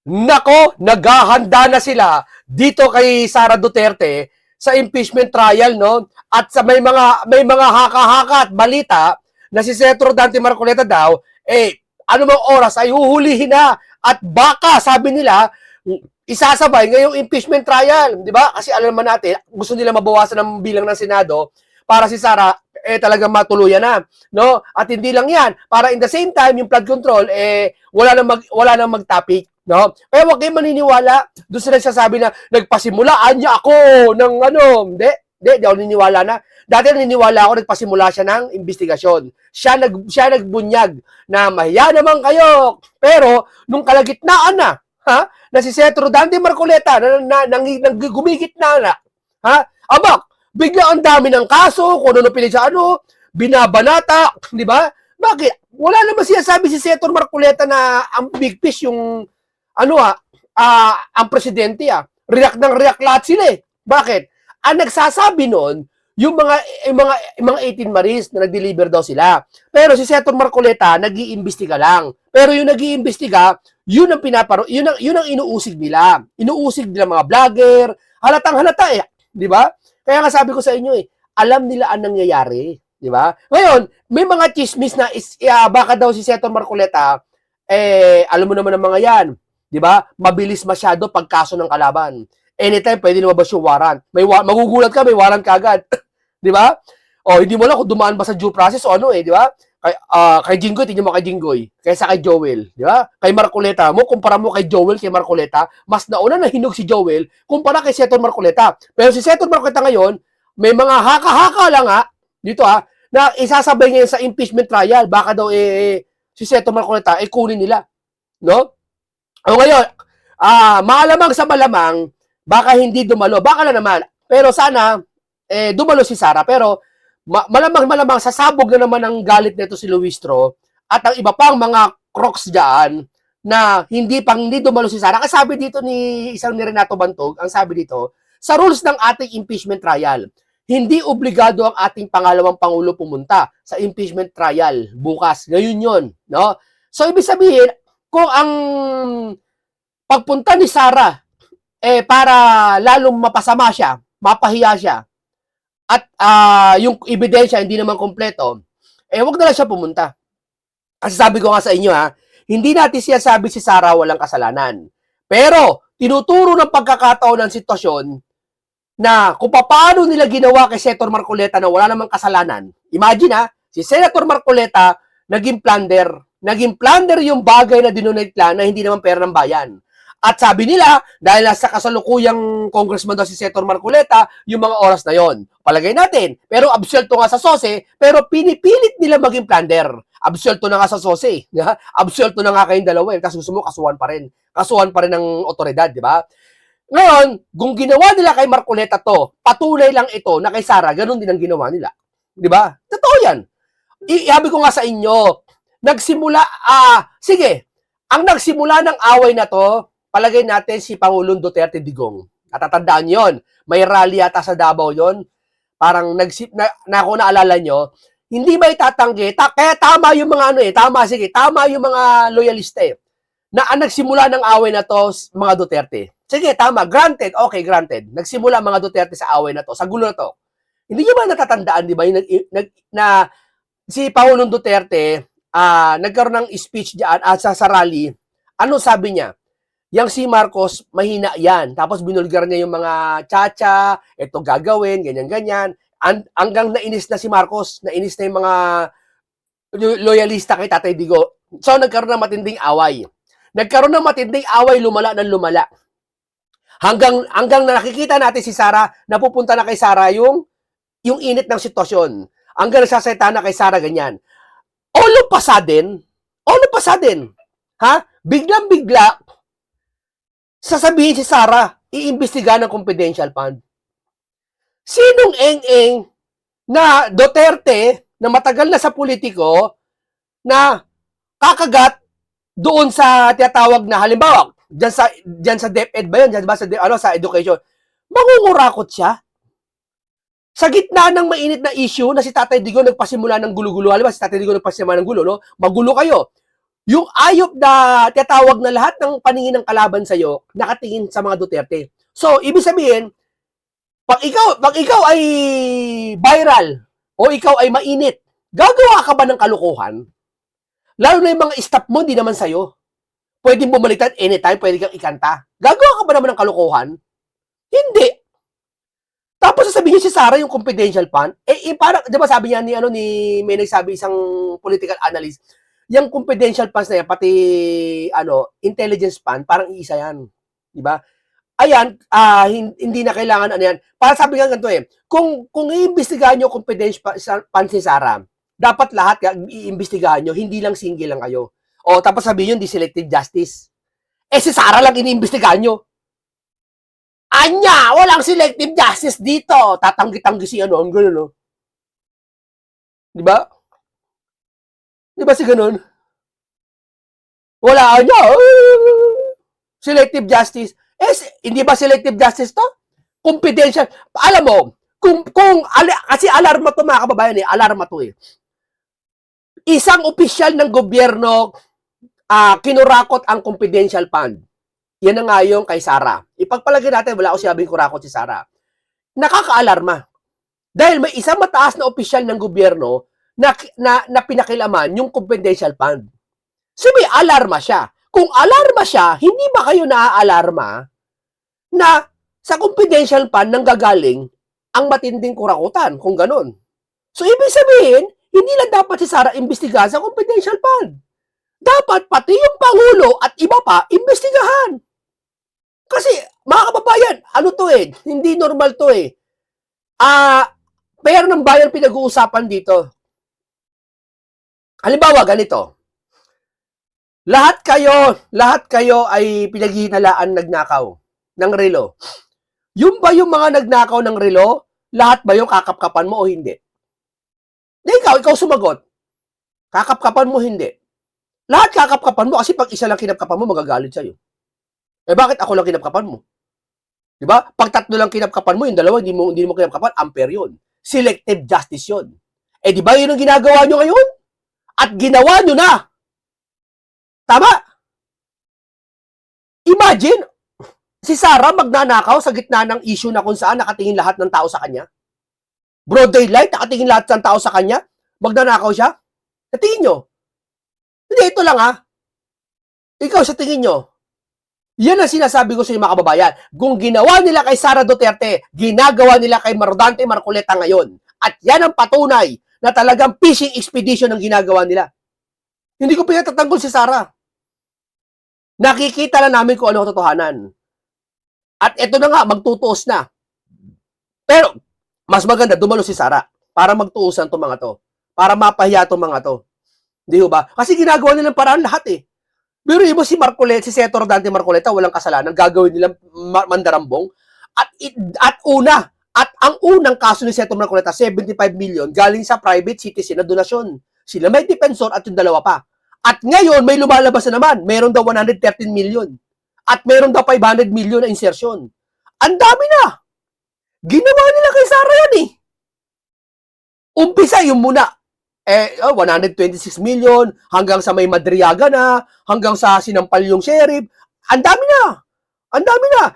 Nako, naghahanda na sila dito kay Sara Duterte sa impeachment trial, no? At sa may mga haka-haka at balita na si Senator Dante Marcoleta daw, ano mang oras ay huhulihin na at baka sabi nila isasabay ngayong impeachment trial, di ba? Kasi alam naman natin, gusto nila mabawasan ng bilang ng Senado para si Sara talagang matuluyan na, no? At hindi lang 'yan, para in the same time yung flood control wala nang magtapik, no? Kaya wag kayong maniniwala doon sa nagsasabi na nagpasimula niya ako ng ano, hindi ako niniwala na. Dati naniniwala ako nagpasimula siya ng investigasyon. Siya nagbunyag na mahiya naman kayo. Pero nung kalagitnaan na si Senator Dante Marcoleta gumigitna na, abak, bigla ang dami ng kaso, kung ano pinili sa binabanata, di ba? Bakit? Wala naman siya sabi si Senator Marcoleta na ang big fish yung ang presidente React ng react lahat sila eh. Bakit? Ang nagsasabi noon, yung mga 18 Marines na nag-deliver daw sila. Pero si Senator Marcoleta nag-iimbestiga lang. Pero yung nag-iimbestiga, yun ang inuusig nila. Inuusig nila mga vlogger, halatang halata eh, di ba? Kaya nga sabi ko sa inyo alam nila ang nangyayari, di ba? Ngayon, may mga chismis na baka daw si Senator Marcoleta alam mo naman ang mga 'yan, di ba? Mabilis masyado pagkaso ng kalaban. Anytime pwede lumabas yung warrant. Magugulat ka, may warrant ka agad. Di ba? O hindi mo lang kung dumaan ba sa due process o di ba? Kay Jinggoy, tingnan mo kay Jinggoy, kaysa kay Joel, di ba? Kay Marcoleta, kumpara mo kay Joel, kay Marcoleta, mas nauna na hinog si Joel kumpara kay Senator Marcoleta. Pero si Senator Marcoleta ngayon, may mga haka-haka lang dito na isasabay ngayon sa impeachment trial. Baka daw si Senator Marcoleta kunin nila, no? O ngayon, malamang sa malamang, baka hindi dumalo, baka na naman. Pero sana dumalo si Sara, pero malamang sasabog na naman ang galit nito si Luistro at ang iba pang mga crocs diyan na hindi dumalo si Sara. Kasi sabi dito ni isang ni Renato Bantog, ang sabi dito, sa rules ng ating impeachment trial, hindi obligado ang ating pangalawang pangulo pumunta sa impeachment trial bukas. Ngayon 'yon, no? So ibig sabihin, kung ang pagpunta ni Sara para lalong mapasama siya, mapahiya siya, at yung ebidensya hindi naman kompleto, wag na lang siya pumunta. Kasi sabi ko nga sa inyo hindi natin siya sabi si Sara walang kasalanan. Pero tinuturo ng pagkakataon ng sitwasyon na kung paano nila ginawa kay Senator Marcoleta na wala namang kasalanan. Imagine si Senator Marcoleta naging plunder yung bagay na dinonate lang na hindi naman pera ng bayan. At sabi nila, dahil nasa kasalukuyang congressman daw si Senator Marcoleta, yung mga oras na yon. Palagay natin. Pero absuelto nga sa SOSE, pero pinipilit nila maging plunder. Absuelto na nga sa SOSE. Absuelto na nga kayong dalawa. Kasi gusto mo, kasuhan pa rin. Kasuhan pa rin ng otoridad, di ba? Ngayon, kung ginawa nila kay Marcoleta to, patunay lang ito na kay Sara, ganun din ang ginawa nila. Di ba? Totoo yan. Sabi ko nga sa inyo, sige, ang nagsimula ng away na to, palagay natin si Pangulong Duterte Digong. Natatandaan yon. May rally yata sa Davao yon. Parang kung naalala nyo, hindi ba itatanggi? Kaya tama yung mga tama yung mga loyalista na ang nagsimula ng away na to, mga Duterte. Sige, tama. Granted. Okay, granted. Nagsimula mga Duterte sa away na to, sa gulo na to. Hindi nyo ba natatandaan, di ba, na si Pangulong Duterte, nagkaroon ng speech diyan sa rally. Ano sabi niya? Yang si Marcos, mahina yan. Tapos binulgar niya yung mga chacha, ito gagawin, ganyan-ganyan. Hanggang nainis na si Marcos, nainis na yung mga loyalista kay Tatay Digo. So, nagkaroon ng matinding away. Lumala ng lumala. Hanggang na nakikita natin si Sara, napupunta na kay Sara yung init ng sitwasyon. Hanggang nagsasayta na kay Sara ganyan. All of a sudden, biglang-bigla, sasabihin si Sara, iimbestiga ng confidential fund. Sinong eng-eng na Duterte, na matagal na sa politiko, na kakagat doon sa tinatawag na, halimbawa, dyan sa DepEd ba yun? Dyan ba sa education? Mangungurakot siya. Sa gitna ng mainit na issue na si Tatay Digo nagpasimula ng gulo-gulo. Halimbawa, si Tatay Digo nagpasimula ng gulo, no? Magulo kayo. Yung ayop na tinatawag na lahat ng paningin ng kalaban sa'yo, nakatingin sa mga Duterte. So, ibig sabihin, pag ikaw ay viral o ikaw ay mainit, gagawa ka ba ng kalukuhan? Lalo na yung mga staff mo, hindi naman sa'yo. Pwedeng bumaliktad anytime, pwede kang ikanta. Gagawa ka ba naman ng kalukuhan? Hindi. Tapos sasabihin niya si Sarah yung confidential fund, parang, di ba sabi niya may nagsabi isang political analyst, yung confidential funds na yan, pati, intelligence fund, parang iisa yan. Di ba? Ayan, hindi na kailangan yan. Para sabi nga ganito kung iimbestigahan nyo confidential fund si Sarah, dapat lahat iimbestigahan nyo, hindi lang single lang kayo. O, tapos sabihin nyo, di selective justice. Si Sarah lang iniimbestigahan nyo. Anya, walang selective justice dito. Tatanggi-tanggi si ang gano'n, no? Di ba? Di ba si gano'n? Wala anya. Selective justice. Hindi ba selective justice to? Confidential. Alam mo, kasi alarma to mga kababayan alarma to Isang opisyal ng gobyerno kinurakot ang confidential fund. Yan na nga yung kay Sarah. Ipagpalagay natin, wala ako sinabing kurakot si Sarah. Nakakaalarma. Dahil may isang mataas na opisyal ng gobyerno na pinakilaman yung confidential fund. So may alarma siya. Kung alarma siya, hindi ba kayo naaalarma na sa confidential fund nang gagaling ang matinding kurakutan, kung ganun. So ibig sabihin, hindi lang dapat si Sarah imbestigahan sa confidential fund. Dapat pati yung Pangulo at iba pa, imbestigahan. Kasi, mga kababayan, hindi normal to pera ng bayan pinag-uusapan dito. Halimbawa, ganito. Lahat kayo ay pinaghihinalaan nagnakaw ng relo. Yung ba yung mga nagnakaw ng relo, lahat ba yung kakapkapan mo o hindi? Ikaw sumagot. Kakapkapan mo, hindi. Lahat kakapkapan mo kasi pag isa lang kinapkapan mo, magagalit sa'yo. Bakit ako lang kinapkapan mo? Diba? Pag tatlo lang kinapkapan mo, yung dalawa, hindi mo kinapkapan, unfair yun. Selective justice yun. Diba yun ang ginagawa nyo ngayon? At ginawa nyo na. Tama? Imagine, si Sarah magnanakaw sa gitna ng issue na kung saan nakatingin lahat ng tao sa kanya. Broad daylight, nakatingin lahat ng tao sa kanya. Magnanakaw siya. Sa tingin nyo. Hindi, ito lang Ikaw, sa tingin nyo, yan ang sinasabi ko sa inyo mga kababayan. Kung ginawa nila kay Sara Duterte, ginagawa nila kay Rodante Marcoleta ngayon. At yan ang patunay na talagang fishing expedition ang ginagawa nila. Hindi ko pinatatanggol si Sara. Nakikita lang namin kung ano ang totohanan. At ito na nga, magtutuos na. Pero, mas maganda, dumalo si Sara para magtuusan itong mga to. Para mapahiya itong mga to. Di ba? Kasi ginagawa nilang paraan lahat Pero iba si Marcoleta, si Senator Rodante Marcoleta, walang kasalanan, gagawin nilang mandarambong. At ang unang kaso ni Senator Marcoleta, 75 million, galing sa private citizen na donasyon. Sila may defensor at yung dalawa pa. At ngayon, may lumalabas na naman. Meron daw 113 million. At meron daw 500 million na insertion. Ang dami na. Ginawa nila kay Sara yan Umpisa yung muna. 126 million, hanggang sa may Madriaga na, hanggang sa sinampal yung sheriff. Ang dami na.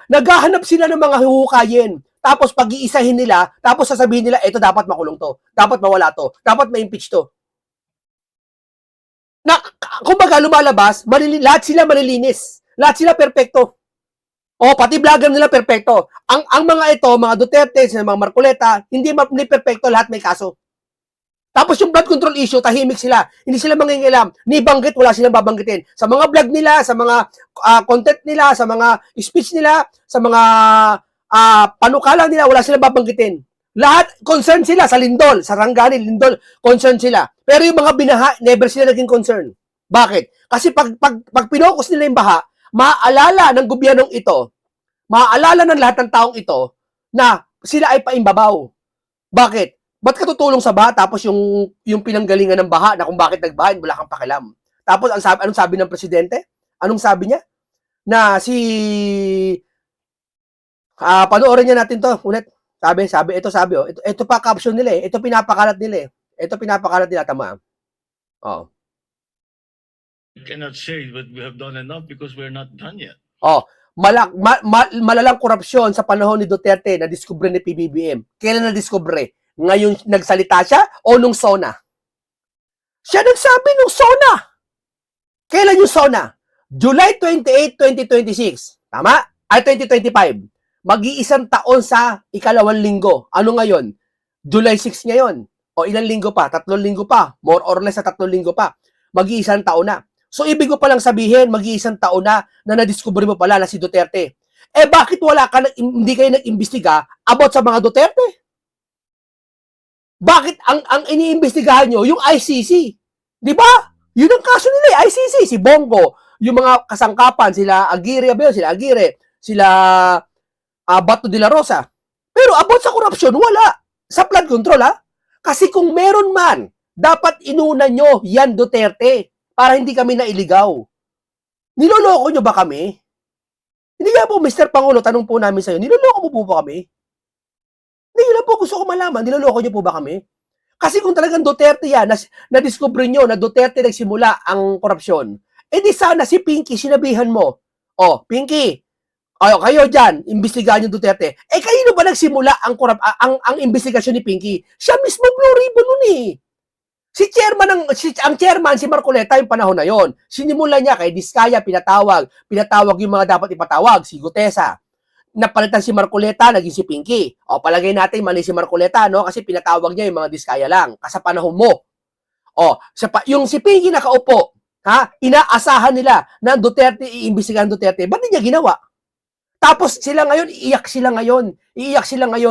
Naghahanap sila ng mga huhukayin. Tapos pag-iisahin nila, tapos sasabihin nila, ito dapat makulong to. Dapat mawala to. Dapat ma-impeach to. Kumbaga lumalabas, lahat sila malilinis. Lahat sila perpekto. Pati vlogger nila perpekto. Ang mga ito, mga Duterte, mga Marcoleta, hindi perpekto, lahat may kaso. Tapos yung blood control issue, tahimik sila. Hindi sila mangingilam. Ni banggit, wala silang babanggitin. Sa mga vlog nila, sa mga content nila, sa mga speech nila, sa mga panukala nila, wala silang babanggitin. Lahat, concerned sila sa Lindol, sa Rangani, Lindol, concerned sila. Pero yung mga binaha, never sila naging concern. Bakit? Kasi pag pinokus nila yung baha, maaalala ng gobyernong ito, maaalala ng lahat ng taong ito, na sila ay paimbabaw. Bakit? Ba't ka tutulong sa baha tapos yung pinanggalingan ng baha na kung bakit nagbaha, wala kang pakialam. Tapos anong sabi ng presidente? Anong sabi niya? Na panoorin niya natin to ulit. Sabi, ito pa caption nila Ito pinapakalat nila Ito pinapakalat nila, tama. I cannot say that we have done enough because we're not done yet. Oh, malalang korupsyon sa panahon ni Duterte na diskubre ni PBBM. Kailan na diskubre? Ngayon nagsalita siya o nung SONA? Siya nagsabi nung SONA. Kailan yung SONA? July 28, 2026. Tama? Ay, 2025. Mag-iisang taon sa ikalawang linggo. Ano ngayon? July 6 ngayon. O ilang linggo pa? 3 linggo pa. More or less sa 3 linggo pa. Mag-iisang taon na. So, ibig ko palang sabihin, mag-iisang taon na nadiskubre mo pala na si Duterte. Eh, bakit hindi kayo nag-imbestiga about sa mga Duterte? Bakit ang iniimbestigahan nyo, yung ICC? Di ba? Yun ang kaso nila, ICC. Si Bongo, yung mga kasangkapan, sila Aguirre, sila Bato de la Rosa. Pero about sa korupsyon, wala. Sa flood control, ha? Kasi kung meron man, dapat inuna nyo yan Duterte para hindi kami nailigaw. Niloloko nyo ba kami? Hindi nga po, Mr. Pangulo, tanong po namin sa'yo, niloloko mo po ba kami? Hindi lang po gusto ko malaman, niloloko nyo po ba kami? Kasi kung talagang Duterte yan, na-discover nyo na Duterte nagsimula ang korupsyon, di sana si Pinky, sinabihan mo, Pinky, kayo dyan, imbestigahan yung Duterte. Kanino ba nagsimula ang investigasyon ni Pinky? Siya mismo Blue Ribbon nun eh. Ang chairman, si Marcoleta, yung panahon na yon. Sinimula niya kay Diskaya, pinatawag yung mga dapat ipatawag, si Gutesa. Napalitan si Marcoleta, naging si Pinky. Palagay natin, mali si Marcoleta, no? Kasi pinatawag niya yung mga Diskaya lang. Kasi panahon mo. Yung si Pinky nakaupo, inaasahan nila na Duterte, iimbestigahan Duterte. Ba't di niya ginawa? Tapos iiyak sila ngayon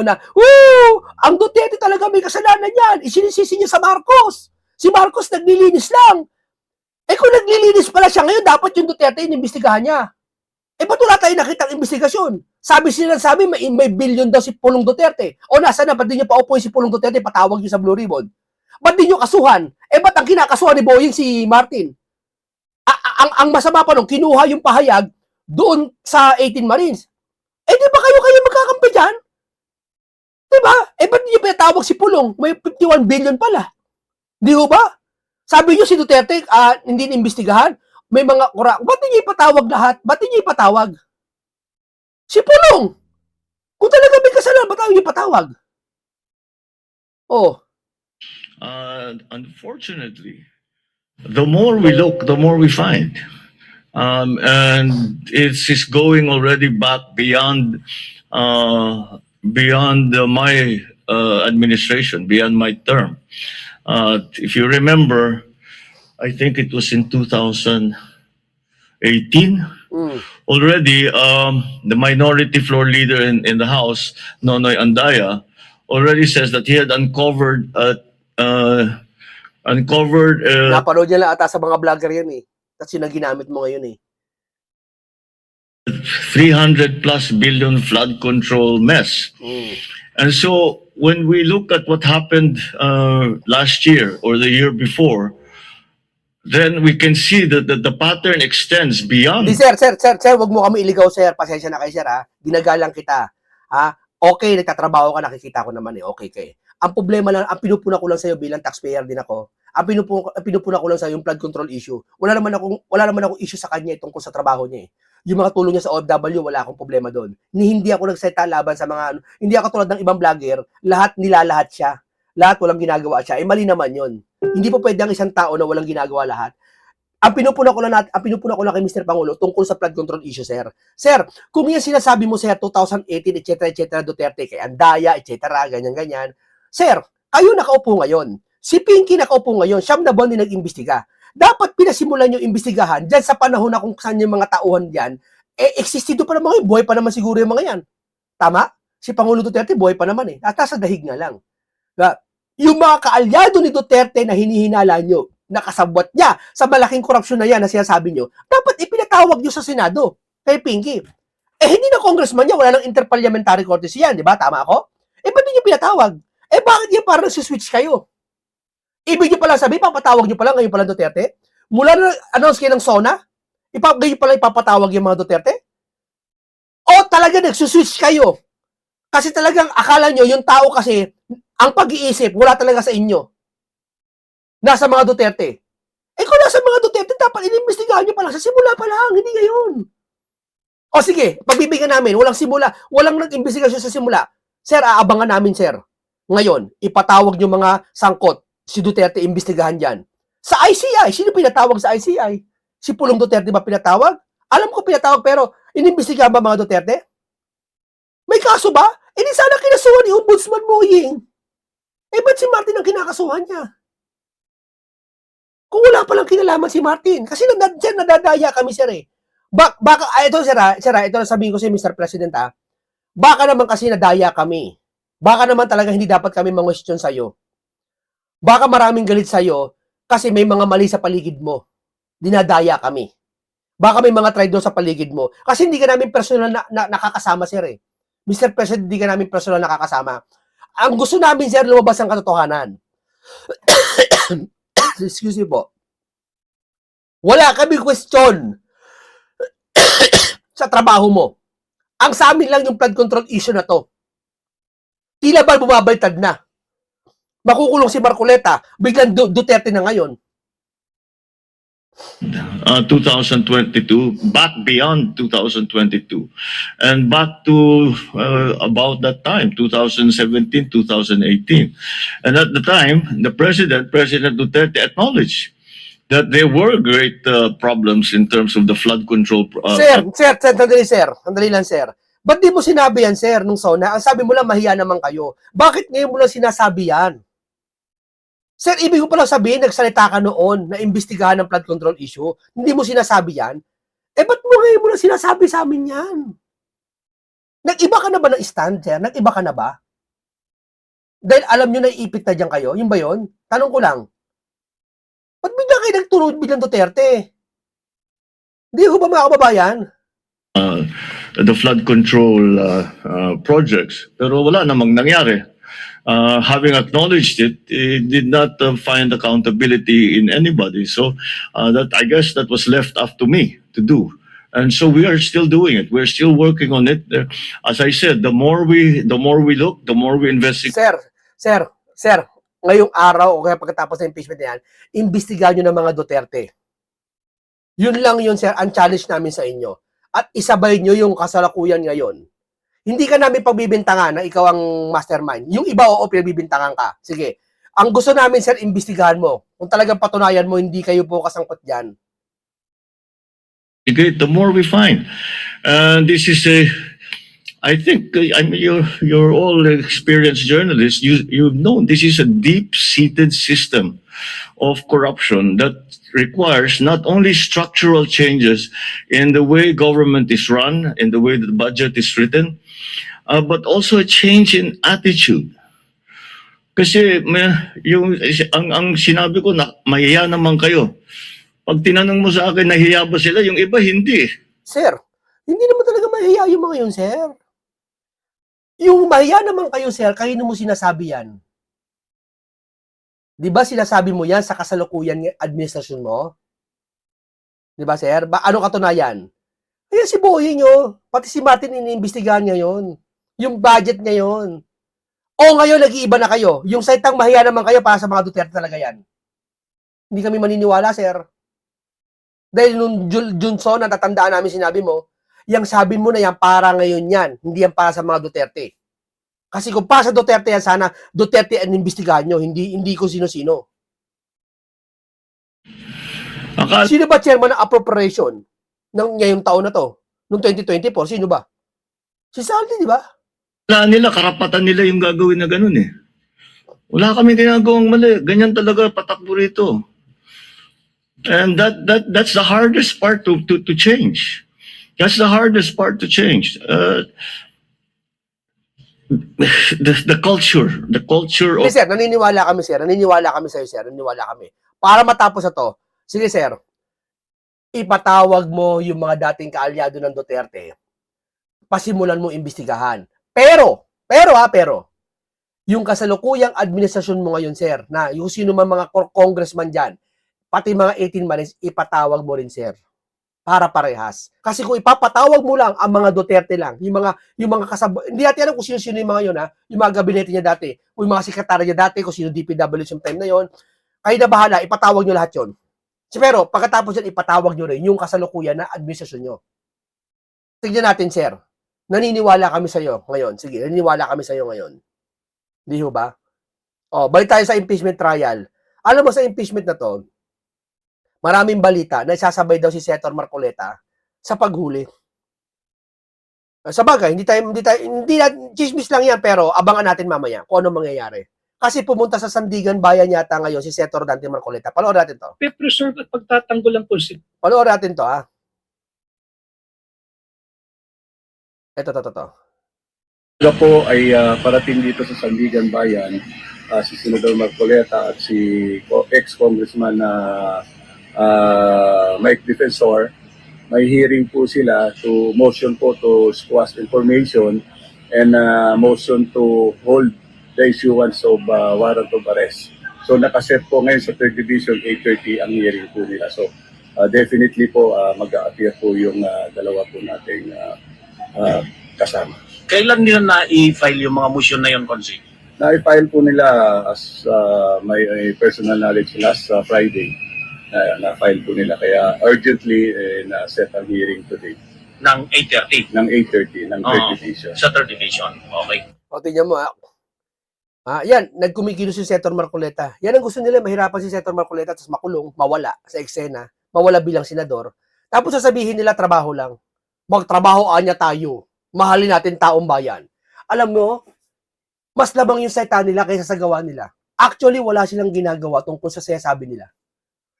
na, ang Duterte talaga may kasalanan yan. Isinisisi niya sa Marcos. Si Marcos naglilinis lang. Kung naglilinis pala siya ngayon, dapat yung Duterte inimbestigahan niya. Ba't wala tayo nakitang investigasyon? Sabi may billion daw si Pulong Duterte. Nasa na, ba't di niyo paupuin si Pulong Duterte, patawag niyo sa Blue Ribbon? Ba't di niyo kasuhan? Ba't ang kinakasuhan ni Boying si Martin? Ang masama pa nung, kinuha yung pahayag doon sa 18 Marines. Di ba kayo magkakampi dyan? Di ba? Ba't niyo pinatawag si Pulong? May 51 billion pala. Di ba? Sabi niyo si Duterte, hindi inimbestigahan. May mga ba't niyo ipatawag lahat? Ba't niyo ipatawag? Si Pulong! Kung talaga may kasalanan, ba't niyo ipatawag? Unfortunately, the more we look, the more we find. And it's going already back beyond my administration, beyond my term. If you remember, I think it was in 2018 already. The minority floor leader in the House, Nonoy Andaya, already says that he had uncovered. Napanood niya lang ata sa mga vlogger yan eh. Kasi na ginamit mo ngayon eh. 300 plus billion flood control mess. And so when we look at what happened last year or the year before, then we can see that the pattern extends beyond. Sir, wag mo kami iligaw, sir. Pasensya na kayo, sir, ha. Ginagalang kita. Okay, nagtatrabaho ka, nakikita ko naman eh. Okay kay. Ang problema lang, ang pinupuna ko lang sa'yo bilang taxpayer din ako, ang pinupuna ko lang sa'yo yung flood control issue. Wala naman akong issue sa kanya tungkol sa trabaho niya eh. Yung mga tulong niya sa OFW, wala akong problema doon. Hindi ako nagsalita laban sa mga, hindi ako tulad ng ibang vlogger, lahat siya. Lahat walang ginagawa siya. Mali naman yon. Hindi po pwede ang isang tao na walang ginagawa lahat. Ang pinupuna ko lang kay Mr. Pangulo tungkol sa flood control issue, sir. Sir, kung yan sinasabi mo, sir, 2018, etc., Duterte, kay Andaya, etc., ganyan. Sir, kayo nakaupo ngayon. Si Pinky nakaupo ngayon. Siyam na buwan din nag-imbestiga. Dapat pinasimulan yung imbestigahan dyan sa panahon na kung saan yung mga tauhan dyan, existido pa naman buhay pa naman siguro yung mga yan. Tama? Si Pangulo Duterte, buhay pa naman eh. At sa dahig na lang. Yung mga kaalyado ni Duterte na hinihinala nyo, nakasabwat niya sa malaking korupsyon na yan na sinasabi nyo, dapat ipinatawag nyo sa Senado kay Pinky. Hindi na congressman niya, wala nang interparliamentary courtesy yan, di ba? Tama ako? Ba't nyo pinatawag? Bakit yan parang switch kayo? Ibig nyo pala sabi, papatawag nyo pala ngayon pala Duterte? Mula na announce kayo ng SONA, ngayon pala ipapatawag yung mga Duterte? O talaga nagsuswitch kayo? Kasi talagang akala nyo, yung tao kasi, ang pag-iisip, wala talaga sa inyo. Nasa mga Duterte. Eh kung nasa mga Duterte, dapat inimbestigahan nyo pa lang sa simula pa lang, hindi ngayon. O sige, pagbibigyan namin, walang simula, walang nag-investigasyon sa simula. Sir, aabangan namin, sir. Ngayon, ipatawag nyo mga sangkot, si Duterte imbestigahan dyan. Sa ICI, sino pinatawag sa ICI? Si Pulong Duterte ba pinatawag? Alam ko pinatawag, pero inimbestigahan ba mga Duterte? May kaso ba? Eh di sana kinasuhan ni Ombudsman Moying. Eh ba't si Martin ang kinakasuhan niya? Kung wala palang kinalaman si Martin. Kasi dyan nadadaya kami, sir eh. Baka, ito sir, ito na sabihin ko si Mr. President baka naman kasi nadaya kami. Baka naman talaga hindi dapat kami mangwestiyon sa'yo. Baka maraming galit sa'yo kasi may mga mali sa paligid mo. Dinadaya kami. Baka may mga traidor sa paligid mo. Kasi hindi ka namin personal na nakakasama, sir eh. Mr. President, hindi ka namin personal nakakasama. Ang gusto namin, sir, lumabas ang katotohanan. Excuse me po. Wala kami question sa trabaho mo. Ang sa amin lang yung flood control issue na to. Tila ba bumabaltad na? Makukulong si Marcoleta, biglang Duterte na ngayon. 2022, back beyond 2022, and back to about that time, 2017, 2018. And at the time, the President Duterte, acknowledged that there were great problems in terms of the flood control. Sandali lang, sir. Ba't di mo sinabi yan, sir, nung SONA? Ang sabi mo lang, mahiya naman kayo. Bakit ngayon mo lang sinasabi yan? Sir, ibig ko palang sabihin, nagsalita ka noon na imbestigahan ng flood control issue. Hindi mo sinasabi yan? Eh, ba't mo ngayon mo lang sinasabi sa amin yan? Nag-iba ka na ba ng stand, sir? Nag-iba ka na ba? Dahil alam nyo na iipit na dyan kayo? Yung ba yun? Tanong ko lang. Ba't bigla kayo nagtunod bilang Duterte? Hindi ko ba mga kababayan? The flood control projects. Pero wala namang nangyari. Having acknowledged it, it did not find accountability in anybody. So that I guess that was left up to me to do. And so we are still doing it. We're still working on it. As I said, the more we look, the more we investigate. Sir, ngayong araw o kaya pagkatapos ng impeachment na yan, imbestigahan nyo ng mga Duterte. Yun lang yun, sir, ang challenge namin sa inyo. At isabay nyo yung kasalukuyan ngayon. Hindi ka namin pagbibintangan na ikaw ang mastermind. Yung iba, oo, pinagbibintangan ka. Sige. Ang gusto namin, sir, imbestigahan mo. Kung talagang patunayan mo, hindi kayo po kasangkot dyan. The more we find. This is I think, I mean, you're all experienced journalists. You've known this is a deep-seated system of corruption that requires not only structural changes in the way government is run, in the way that the budget is written, but also a change in attitude. Kasi ang sinabi ko na mahiya naman kayo. Pag tinanong mo sa akin, nahiya ba sila? Yung iba, hindi. Sir, hindi naman talaga mahiya yung mga yun, sir. Yung mahiya naman kayo, sir, kanino mo sinasabi yan? Di ba sinasabi mo yan sa kasalukuyan administrasyon mo? Di ba, sir? Ano katunayan? Kaya si Boying nyo, pati si Martin iniimbestigahan ngayon. Yung budget ngayon. O ngayon, nag-iiba na kayo. Yung saitang mahiya naman kayo para sa mga Duterte talaga yan. Hindi kami maniniwala, sir. Dahil nung Junson, natatandaan namin sinabi mo, yung sabi mo na yan para ngayon yan, hindi yan para sa mga Duterte. Kasi kung para sa Duterte yan, sana Duterte ang imbestigahan nyo, hindi ko sino-sino. Sino ba chairman ng appropriation ng ngayong taon na to? Noong 2024, sino ba? Si Saldi, di ba? Wala nila, karapatan nila yung gagawin na ganun eh. Wala kami ginagawang mali. Ganyan talaga patakbo rito. And that's the hardest part to change. That's the hardest part to change. The culture of... Sir, naniniwala kami, sir. Naniniwala kami sa'yo, sir. Naniniwala kami. Para matapos na to, sige, sir, ipatawag mo yung mga dating kaalyado ng Duterte. Pasimulan mo imbestigahan. Pero, yung kasalukuyang administrasyon mo ngayon, sir, na yung sino man mga congressman dyan, pati mga 18 months, ipatawag mo rin, sir. Para parehas. Kasi kung ipapatawag mo lang ang mga Duterte lang, yung mga kasabot, hindi natin alam kung sino-sino yung mga yun, ha? Yung mga gabinete niya dati, o yung mga sekretary niya dati, kung sino DPW yung time na yon, kayo na bahala, ipatawag nyo lahat yon. Pero pagkatapos yan, ipatawag nyo rin yung kasalukuyan na administrasyon nyo. Tignan natin, sir. Naniniwala kami sa iyo ngayon. Sige, naniniwala kami sa iyo ngayon. Di ho ba? O, balik tayo sa impeachment trial. Alam mo, sa impeachment na to, maraming balita na isasabay daw si Senator Marcoleta sa paghuli. Sa bagay, chismis lang yan, pero abangan natin mamaya kung ano mangyayari. Kasi pumunta sa Sandigan Bayan yata ngayon si Senator Dante Marcoleta. Panoorin natin to. Preserve at pagtatanggol ang konsep. Panoorin natin to, ha. Ito. Sila po ay parating dito sa Sandigan Bayan, si Senador Marcoleta at si ex-congressman na Mike Defensor. May hearing po sila to motion po to squash information and motion to hold the issuance of warrant of arrest. So nakaset po ngayon sa 3rd Division 8:30 ang hearing po nila. So definitely po mag-a-appear po yung dalawa po nating kasama. Kailan nila na-i-file yung mga motion na yun, Consi? Na-file po nila as my personal knowledge last Friday. Na-file po nila. Kaya urgently na-set ang hearing today Ng 8:30 ng 8:30 ng 3rd Oo. Division. sa 3rd Division. Okay. O, tingnan mo, ha. Yan, nagkumikilos si Senator Marcoleta. Yan ang gusto nila, mahirapan si Senator Marcoleta tapos makulong, mawala sa eksena, mawala bilang senador. Tapos sasabihin nila, trabaho lang. Magtrabaho anya tayo. Mahalin natin taong bayan. Alam mo, mas labang yung salita nila kaysa sa gawa nila. Actually, wala silang ginagawa tungkol sa sinasabi nila.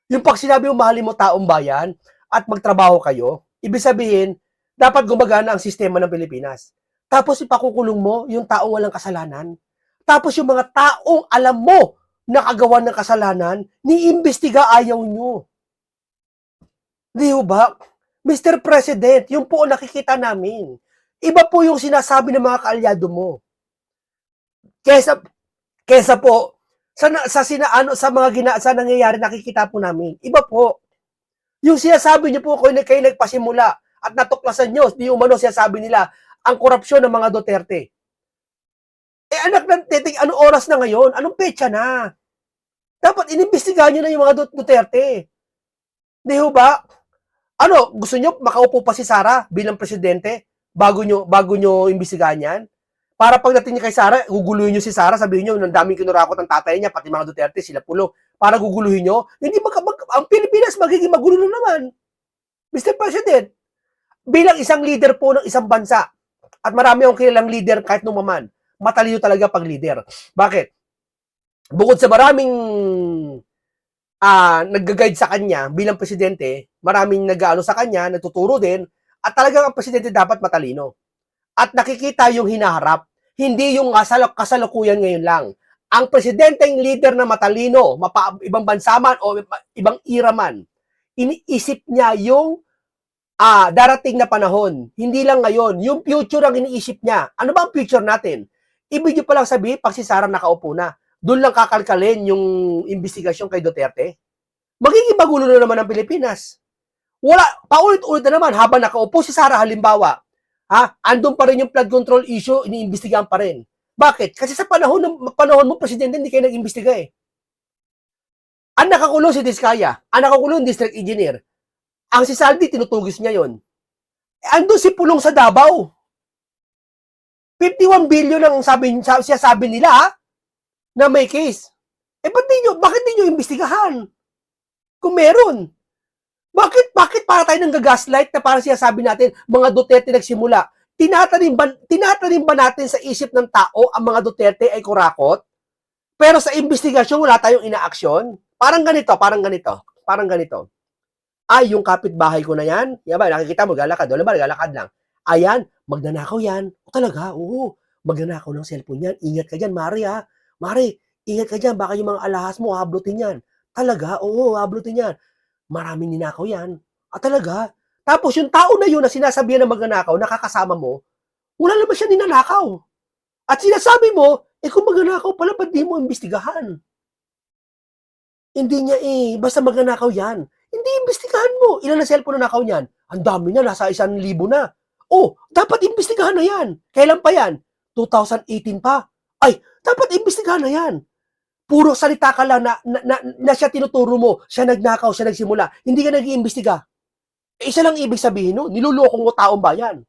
Yung pag sinabi mo, mahalin mo taong bayan at magtrabaho kayo, ibig sabihin, dapat gumagana ang sistema ng Pilipinas. Tapos ipakukulong mo yung taong walang kasalanan. Tapos yung mga taong alam mo nakagawa ng kasalanan, niimbestiga ayaw nyo. Di ba? Mr. President, yung po nakikita namin. Iba po yung sinasabi ng mga kaalyado mo. Kesa po sa nangyayari nakikita po namin. Iba po. Yung sinasabi niyo po kayo nagpasimula at natuklasan niyo, di umano sinasabi nila ang korupsyon ng mga Duterte. Anak ng titing, anong oras na ngayon? Anong petsa na? Dapat inimbestigahan niyo na yung mga Duterte. Di ba? Gusto niyo makaupo pa si Sara bilang presidente bago nyo imbestigahan yan? Para pagdating niya kay Sara, guguluhin niyo si Sara, sabihin niyo, ang daming kinurakot ng tatay niya, pati mga Duterte, sila pulo. Para guguluhin niyo, hindi ang Pilipinas magiging magulo na naman. Mr. President, bilang isang leader po ng isang bansa, at marami akong kilalang leader kahit nung maman, matalino talaga pag leader. Bakit? Bukod sa maraming nag-guide sa kanya bilang presidente, maraming nag-aano sa kanya, nagtuturo din, at talagang ang presidente dapat matalino. At nakikita yung hinaharap, hindi yung kasalukuyan ngayon lang. Ang presidenteng leader na matalino, ibang bansa man o ibang ira man, iniisip niya yung darating na panahon. Hindi lang ngayon. Yung future ang iniisip niya. Ano ba ang future natin? Ibig nyo palang sabihin, pag si Sara nakaupo na, doon lang kakalkalin yung investigasyon kay Duterte? Magiging magulo na naman ang Pilipinas. Paulit-ulit na naman, habang nakaupo si Sara halimbawa, andun pa rin yung flood control issue, iniimbestigahan pa rin. Bakit? Kasi sa panahon mo, presidente, hindi kayo nag-imbestiga eh. Ang nakakulong si Diskaya, ang nakakulong district engineer, ang si Saldi, tinutugis niya yon. Andun si Pulong sa Davao. 51 billion ang sabi nila na may case. Bakit di nyo imbestigahan? Kung meron. Bakit para tayo nang gaslight na parang sinasabi natin, mga Duterte nagsimula? Tinatanim ba natin sa isip ng tao ang mga Duterte ay kurakot? Pero sa investigasyon, wala tayong inaaksyon? Parang ganito. Yung kapitbahay ko na yan, nakikita mo, galakad, wala ba, galakad lang. Ayan, magnanakaw yan. Talaga, oo. Magnanakaw ng cellphone yan. Ingat ka dyan, Mari ha. Mari, ingat ka dyan, baka yung mga alahas mo, hablutin yan. Talaga, oo, hablutin yan. Maraming ninakaw yan. Talaga. Tapos yung tao na yun na sinasabihan ng magnanakaw, nakakasama mo, wala naman siya ninanakaw. At sinasabi mo, kung magnanakaw pala, ba't di mo imbestigahan? Hindi niya basta magnanakaw yan. Hindi, imbestigahan mo. Ilan na cellphone na nakaw niyan? Ang dami na, nasa 1,000 na. Dapat imbestigahan na yan. Kailan pa yan? 2018 pa. Dapat imbestigahan na yan. Puro salita ka lang na siya tinuturo mo, siya nagnakaw, siya nagsimula. Hindi ka nag-iimbestiga. Isa lang ibig sabihin no, niluloko mo taong bayan.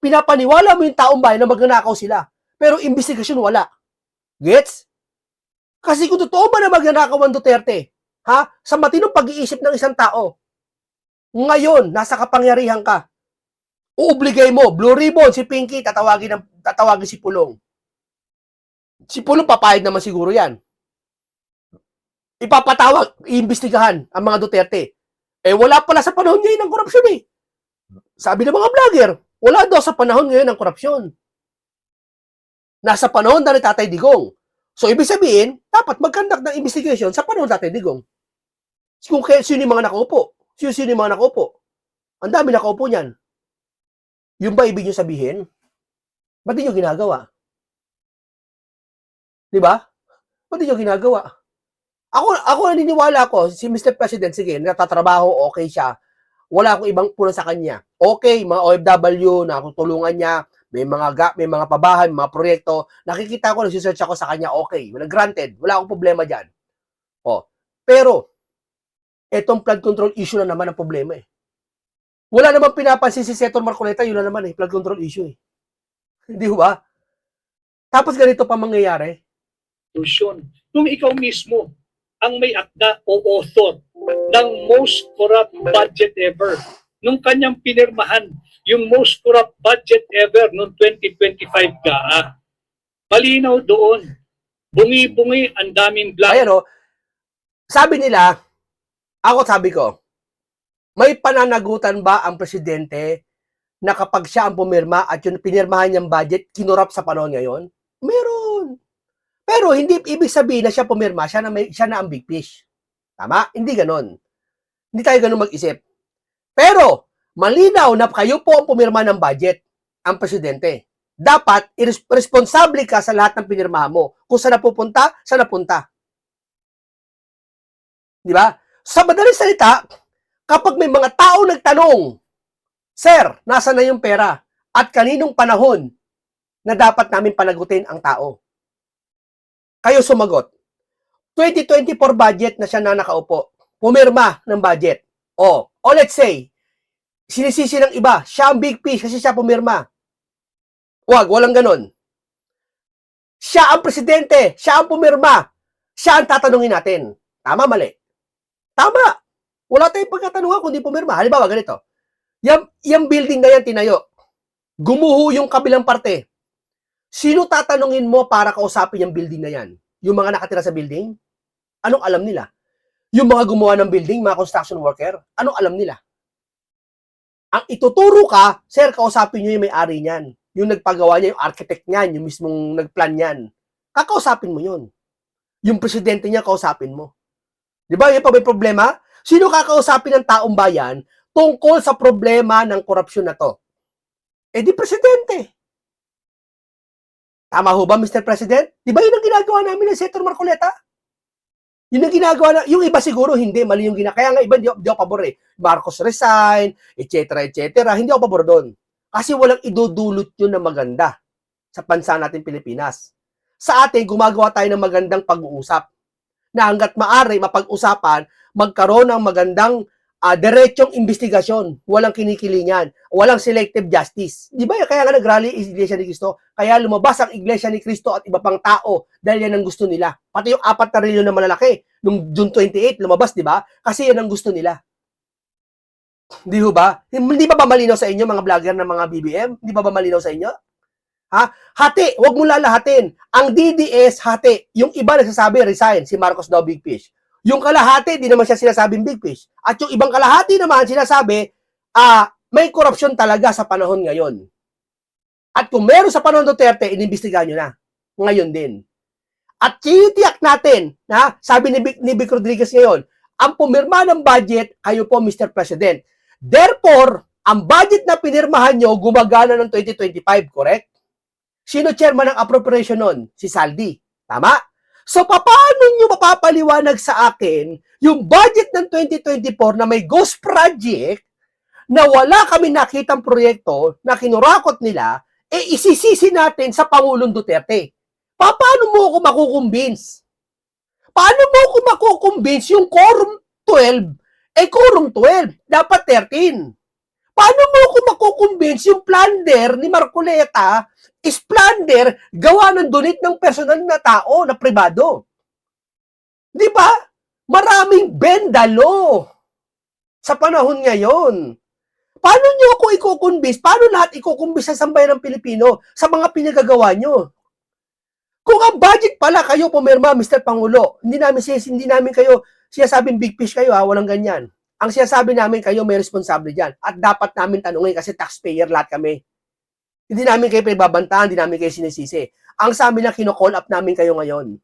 Pinapaniwala mo yung taong bayan na magnanakaw sila. Pero investigasyon wala. Gets? Kasi kung totoo ba na magnanakaw ang Duterte, ha? Sa matinong pag-iisip ng isang tao, ngayon, nasa kapangyarihan ka, uobligay mo, Blue Ribbon, si Pinky, tatawagin si Pulong. Si Pulong papayag naman siguro yan. Ipapatawag, iimbestigahan ang mga Duterte. Eh, wala pala sa panahon ngayon ng korupsyon eh. Sabi ng mga vlogger, wala daw sa panahon ngayon ng korupsyon. Nasa panahon na ni Tatay Digong. So, ibig sabihin, dapat mag-conduct ng investigation sa panahon ni Tatay Digong. Kung sino yung mga nakaupo. Sino yung mga nakaupo. Ang dami nakaupo niyan. Yung ba ibig nyo sabihin? Ba't di nyo ginagawa? Di ba? Ba't di nyo ginagawa? Ako naniniwala ko, si Mr. President, sige, natatrabaho, okay siya. Wala akong ibang puna sa kanya. Okay, mga OFW, nakutulungan niya, may mga pabahay, may mga proyekto, nakikita ko, nagsisearch ako sa kanya, okay. Granted, wala akong problema dyan. Oh. Pero, etong flood control issue na naman ang problema eh. Wala naman pinapansin si Senator Marcoleta, yun na naman eh, flood control issue eh. Hindi ba? Tapos ganito pa mangyayari. Nung ikaw mismo ang may akda o author ng most corrupt budget ever, nung kanyang pinirmahan yung most corrupt budget ever noong 2025 GAA. Malinaw doon. Bungi-bungi, ang daming blank. Ayan o, sabi nila, sabi ko, may pananagutan ba ang presidente na kapag siya ang pumirma at yung pinirmahan niyang budget, kinurap sa panahon ngayon? Meron. Pero hindi ibig sabihin na siya pumirma, siya na ang big fish. Tama? Hindi ganon. Hindi tayo ganon mag-isip. Pero, malinaw na kayo po ang pumirma ng budget, ang presidente. Dapat, responsable ka sa lahat ng pinirmahan mo. Kung saan napupunta, saan napunta. Di ba? Sa madaling salita, kapag may mga tao nagtanong, Sir, nasa na yung pera? At kaninong panahon na dapat namin panagutin ang tao? Kayo sumagot. 2024 budget na siya na nakaupo. Pumirma ng budget. O let's say, sinisisi ng iba, siya ang big fish kasi siya pumirma. Walang ganon. Siya ang presidente, siya ang pumirma, siya ang tatanungin natin. Tama, mali? Tama. Wala tayong pagkatanungan kung di pumirma. Halimbawa, ganito. Yung building na yan tinayo. Gumuho yung kabilang parte. Sino tatanungin mo para kausapin yung building na yan? Yung mga nakatira sa building? Anong alam nila? Yung mga gumawa ng building, mga construction worker, anong alam nila? Ang ituturo ka, sir, kausapin nyo yung may-ari niyan. Yung nagpagawa niya, yung architect niyan, yung mismong nagplan niyan. Kakausapin mo yun. Yung presidente niya, kausapin mo. Di ba? Yung pa may problema? Sino kakausapin ng taong bayan tungkol sa problema ng korupsyon na to? Eh di presidente. Tama ho ba, Mr. President? Di ba yun ang ginagawa namin ng Senator Marcoleta? Yun ang ginagawa na, yung iba siguro hindi, mali yung ginagawa. Kaya nga iba, di ako pabor eh. Marcos resign, etc. Hindi ako pabor doon. Kasi walang idudulot yun na maganda sa bansa natin Pilipinas. Sa atin, gumagawa tayo ng magandang pag-uusap na hanggat maaari mapag-usapan, magkaroon ng magandang diretsong investigasyon, walang kinikilingan, walang selective justice. Di ba? Kaya nga nag-rally Iglesia ni Cristo, kaya lumabas ang Iglesia ni Cristo at iba pang tao dahil yan ang gusto nila. Pati yung 4 trilyon na malalaki, nung June 28, lumabas, di ba? Kasi yan ang gusto nila. Di ba? Hindi ba malinaw sa inyo, mga vlogger ng mga BBM? Hindi ba malinaw sa inyo? Ha? Hati, wag mo lalahatin. Ang DDS, hati. Yung iba nagsasabi, resign, si Marcos daw big fish. Yung kalahati, di naman siya sinasabing big fish. At yung ibang kalahati naman, sinasabi, may korupsyon talaga sa panahon ngayon. At kung meron sa panahon Duterte, inimbestigahan nyo na. Ngayon din. At titiyak natin, sabi ni Vic Rodriguez ngayon, ang pumirma ng budget, kayo po, Mr. President. Therefore, ang budget na pinirmahan nyo, gumagana ng 2025, correct? Sino chairman ng appropriation nun? Si Saldi. Tama? So, paano nyo mapapaliwanag sa akin yung budget ng 2024 na may ghost project na wala kami nakitang proyekto na kinurakot nila, isisisi natin sa Pangulong Duterte? Paano mo ako makukumbins? Paano mo ako makukonvince yung quorum 12, quorum 12, dapat 13. Paano mo ako makukonvince yung plunder ni Marcoleta is plunder gawa ng donate ng personal na tao na pribado? Di ba? Maraming bendalo sa panahon ngayon. Paano nyo ako ikukonvince? Paano lahat ikukonvince sa sambayan ng Pilipino sa mga pinagagawa nyo? Kung ang budget pala kayo pumirma, Mr. Pangulo, hindi namin kayo sinasabing big fish kayo, walang ganyan. Ang sinasabi namin kayo may responsable dyan at dapat namin tanungin kasi taxpayer lahat kami. Hindi namin kayo pinababantaan, hindi namin kayo sinisisi. Ang sa amin lang kino-call up namin kayo ngayon.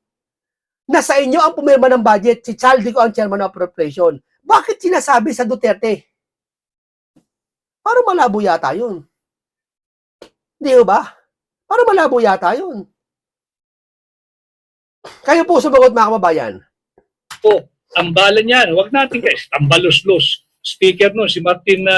Nasa inyo ang pumirma ng budget, si Chaldico ang chairman of appropriation. Bakit sinasabi sa Duterte? Parang malabo yata yun. Di ba? Parang malabo yata yun. Kayo po sumagot mga kababayan. Po, ang bala niyan, wag natin guys, tambalos-los. Speaker no, si Martin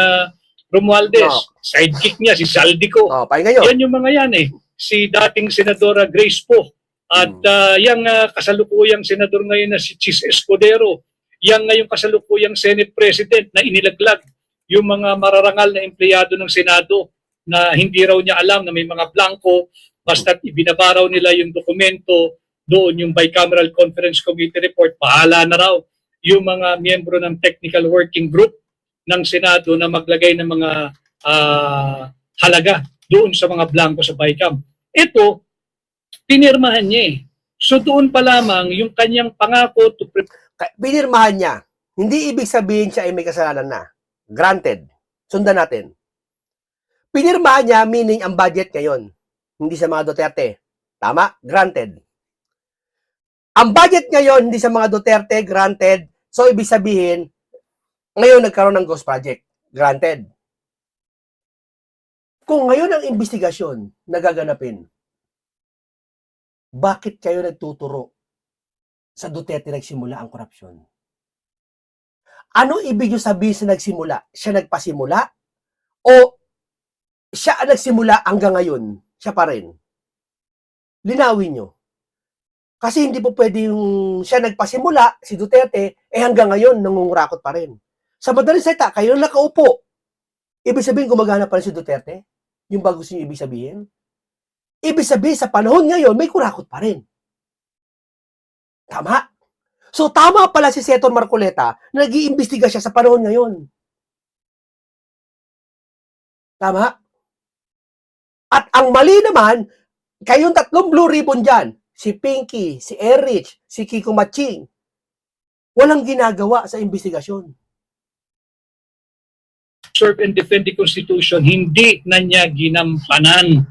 Romualdez, No. sidekick niya, si Saldico. Pahinga nyo. Yan yung mga yan eh. Si dating Senadora Grace Poe. At yung kasalukuyang senador ngayon na si Chis Escudero. Yang ngayong kasalukuyang Senate President na inilaglag yung mga mararangal na empleyado ng Senado na hindi raw niya alam na may mga blanco basta't ibinabaraw nila yung dokumento doon yung Bicameral Conference Committee report, pahala na raw yung mga miyembro ng Technical Working Group ng Senado na maglagay ng mga halaga doon sa mga blanco sa Bicam. Ito, pinirmahan niya eh. So doon pa lamang yung kanyang pangako to Pinirmahan niya. Hindi ibig sabihin siya ay may kasalanan na. Granted. Sundan natin. Pinirmahan niya, meaning ang budget ngayon. Hindi sa mga Duterte. Tama? Granted. Ang budget ngayon, hindi sa mga Duterte, granted. So, ibig sabihin, ngayon nagkaroon ng ghost project. Granted. Kung ngayon ang investigasyon na gaganapin, bakit kayo nagtuturo sa Duterte nagsimula ang korupsyon? Ano ibig yung sabihin sa nagsimula? Siya nagpasimula? O siya ang nagsimula hanggang ngayon? Siya pa rin? Linawin nyo. Kasi hindi po pwede yung siya nagpasimula, si Duterte, hanggang ngayon nangungurakot pa rin. Sa madaling salita, kayo na nakaupo. Ibig sabihin, gumagana pa rin si Duterte? Yung ba gusto nyo ibig sabihin? Ibig sabihin, sa panahon ngayon, may kurakot pa rin. Tama. So, tama pala si Senator Marcoleta na nag-iimbestiga siya sa panahon ngayon. Tama. At ang mali naman, kayong tatlong blue ribbon dyan, si Pinky, si Erich, si Kiko Matching, walang ginagawa sa investigasyon. serve and defend the Constitution, hindi na niya ginampanan.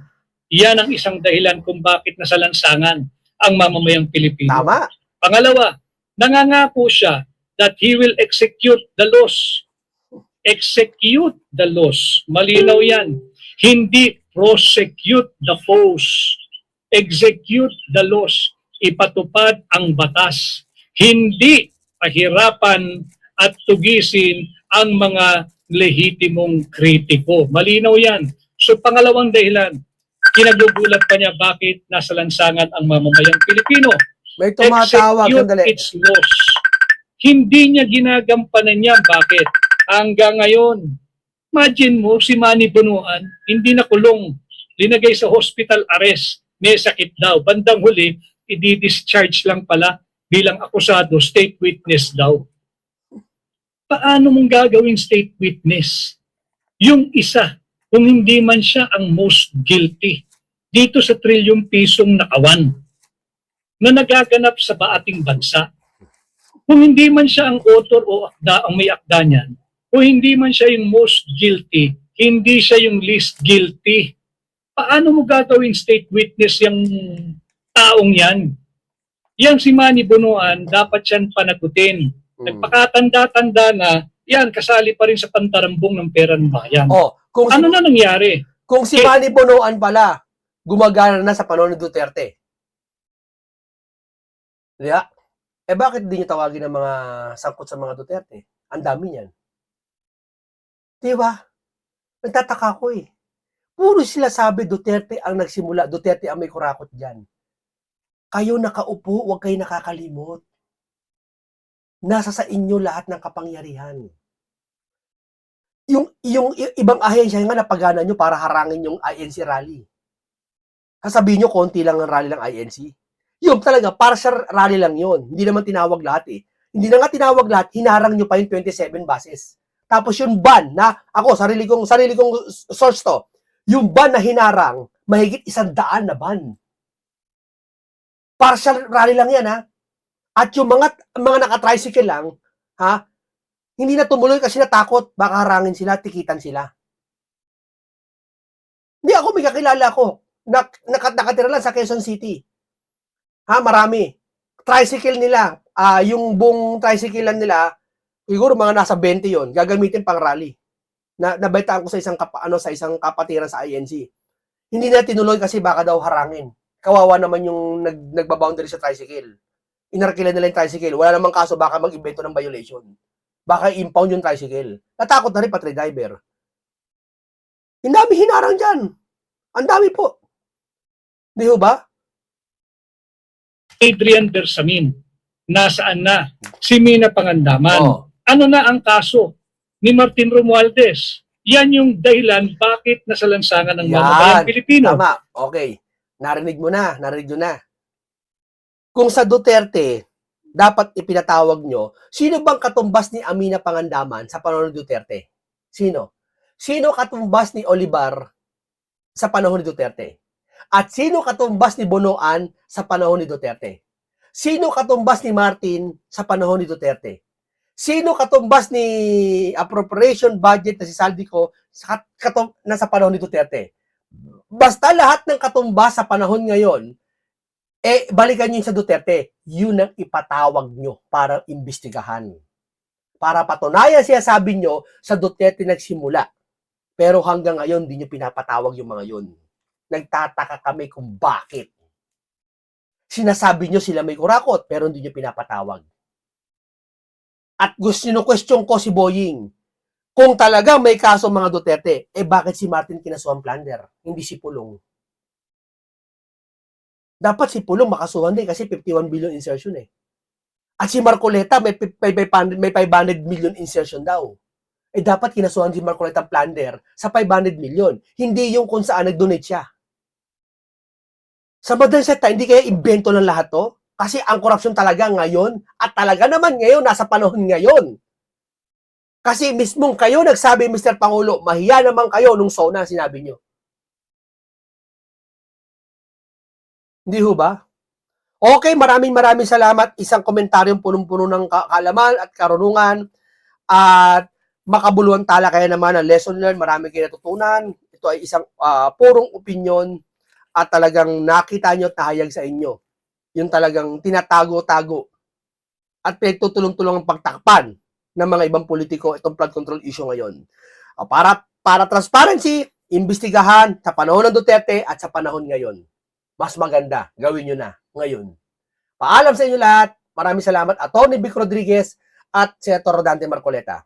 Yan ang isang dahilan kung bakit nasalansangan ang mamamayang Pilipino. Tama. Pangalawa, nangangako siya that he will execute the laws. Execute the laws. Malinaw yan. Hindi prosecute the foes. Execute the laws. Ipatupad ang batas. Hindi pahirapan at tugisin ang mga lehitimong kritiko. Malinaw yan. So pangalawang dahilan, kinagugulat pa niya bakit nasa lansangan ang mamamayang Pilipino. May tumatawag. Execute Sandali. its laws. Hindi niya ginagampanan yan. Bakit? Hanggang ngayon, imagine mo si Manny Bonoan, hindi na kulong, linagay sa hospital arrest, may sakit daw. Bandang huli, i-discharge lang pala bilang akusado, state witness daw. Paano mong gagawing state witness? Yung isa, kung hindi man siya ang most guilty dito sa trilyong pisong nakawan na nagaganap sa ating bansa. Kung hindi man siya ang author o akda, ang may akda niyan, o hindi man siya yung most guilty, hindi siya yung least guilty. Paano mo gagawing state witness yung taong yan? Yang si Manny Bonoan, dapat siyan panagutin. Nagpakatanda-tanda na, yan, kasali pa rin sa pantarambong ng pera ng bayan. Oh, kung si, Ano na nangyari? kung si Manny Bonoan pala, gumagana na sa panahon ni Duterte. Diba? Bakit di nyo tawagin ng mga sangkot sa mga Duterte? Ang dami niyan. Diba? Nagtataka ko eh. Puro sila sabi Duterte ang nagsimula, Duterte ang may kurakot dyan. Kayo nakaupo, huwag kayo nakakalimot. Nasa sa inyo lahat ng kapangyarihan. Yung ibang ahensya nga napagana nyo para harangin yung INC rally. Sasabihin nyo, konti lang ang rally ng INC. Yung talaga, partial rally lang yun. Hindi naman tinawag lahat eh. Hindi na nga tinawag lahat, hinarang nyo pa yung 27 buses. Tapos yung ban na, ako, sarili kong source to, yung ban na hinarang, mahigit 100 na ban. Partial rally lang yan, ha? At yung mga naka-tricycle lang, ha? Hindi na tumuloy kasi natakot, baka harangin sila, tikitan sila. Hindi ako, may kakilala ko, nakatira lang sa Quezon City. Ha, marami. Tricycle nila, yung buong tricycle lang nila, siguro mga nasa 20 yon, gagamitin pang rally. Nabaitaan ko sa isang kapatiran sa INC. Hindi na tinuloy kasi baka daw harangin. Kawawa naman yung nagbaboundary sa tricycle. Inarkila nila yung tricycle. Wala namang kaso, baka mag-invento ng violation. Baka impound yung tricycle. Natakot na rin pati driver. Ang dami hinarang dyan. Ang dami po. Di ho ba? Adrian Bersamin, nasaan na? Si Mina Pangandaman. Oh. Ano na ang kaso ni Martin Romualdez? Yan yung dahilan bakit nasalansangan ng mamamayang Pilipino. Tama. Okay. Narinig mo na. Kung sa Duterte, dapat ipinatawag nyo, sino bang katumbas ni Amina Pangandaman sa panahon ni Duterte? Sino? Sino katumbas ni Olivar sa panahon ni Duterte? At sino katumbas ni Bonoan sa panahon ni Duterte? Sino katumbas ni Martin sa panahon ni Duterte? Sino katumbas ni appropriation budget na si Saldico na sa panahon ni Duterte? Basta lahat ng katumbas sa panahon ngayon, balikan nyo sa Duterte, yun ang ipatawag nyo para imbestigahan. Para patunayan siya, sabi nyo, sa Duterte nagsimula. Pero hanggang ngayon, di nyo pinapatawag yung mga yun. Nagtataka kami kung bakit. Sinasabi nyo sila may kurakot, pero hindi nyo pinapatawag. At gusto nyo question ko si Boying, kung talaga may kaso mga Duterte, bakit si Martin kinasuhan plunder, hindi si Pulong? Dapat si Pulong makasuhan din kasi 51 billion insertion eh. At si Marcoleta may 500 million insertion daw. Dapat kinasuhan si Marcoleta plunder sa 500 million. Hindi yung kung saan nag-donate siya. Sa madaling salita, hindi kaya invento ng lahat to? Kasi ang korupsyon talaga ngayon, at talaga naman ngayon, nasa panahon ngayon. Kasi mismong kayo nagsabi, Mr. Pangulo, mahiya naman kayo nung SONA sinabi nyo. Hindi ho ba? Okay, maraming salamat. Isang komentaryong punong-puno ng kaalaman at karunungan at makabuluhan talakayan naman ng lesson learned. Marami kayo natutunan. Ito ay isang purong opinion at talagang nakita nyo at nahayag sa inyo. Yung talagang tinatago-tago at pinagtutulong-tulong ang pagtakpan ng mga ibang politiko itong flood control issue ngayon. Para transparency, imbestigahan sa panahon ng Duterte at sa panahon ngayon. Mas maganda, gawin nyo na ngayon. Paalam sa inyo lahat. Maraming salamat. Atty. Vic Rodriguez at Senator Rodante Marcoleta.